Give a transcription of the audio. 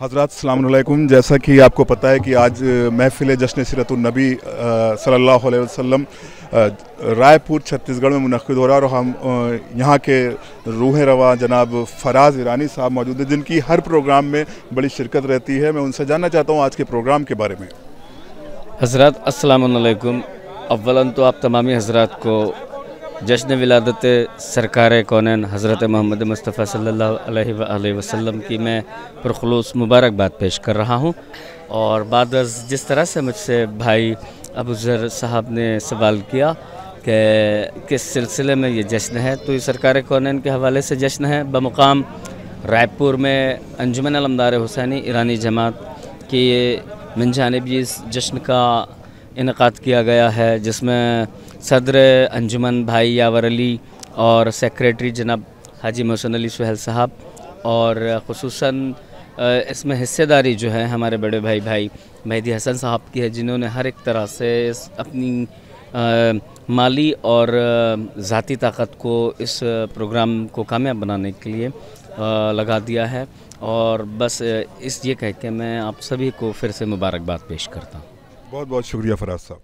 हज़रात अस्सलाम वालेकुम। जैसा कि आपको पता है कि आज महफ़िल जश्न सीरतुन्नबी सल्लल्लाहु अलैहि वसल्लम रायपुर छत्तीसगढ़ में मुनक़्क़िद हो रहा है और हम यहाँ के रूह रवा जनाब फराज़ ईरानी साहब मौजूद हैं, जिनकी हर प्रोग्राम में बड़ी शिरकत रहती है। मैं उनसे जानना चाहता हूँ आज के प्रोग्राम के बारे में। हज़रात अस्सलाम वालेकुम। अव्वलन तो आप तमामी हज़रात को जश्न विलादत सरकार कौनैन हज़रत मोहम्मद मुस्तफ़ा सल्लल्लाहु अलैहि वसल्लम की मैं पुरखुलूस मुबारकबाद पेश कर रहा हूँ। और बाद जिस तरह से मुझसे भाई अबू ज़र साहब ने सवाल किया कि किस सिलसिले में ये जश्न है, तो ये सरकार कौनैन के हवाले से जश्न है। बमुकाम रायपुर में अंजुमन अलमदार हुसैनी ईरानी जमात की मिन जानिब इस जश्न का इनक़ाद किया गया है, जिसमें सदर अंजुमन भाई यावर अली और सेक्रेटरी जनाब हाजी मोहसिन अली सुहेल साहब और ख़ुसूसन इसमें हिस्सेदारी जो है हमारे बड़े भाई मेहदी हसन साहब की है, जिन्होंने हर एक तरह से अपनी माली और ज़ाती ताकत को इस प्रोग्राम को कामयाब बनाने के लिए लगा दिया है। और बस इस ये कह के मैं आप सभी को फिर से मुबारकबाद पेश करता हूँ। बहुत बहुत शुक्रिया फराज साहब।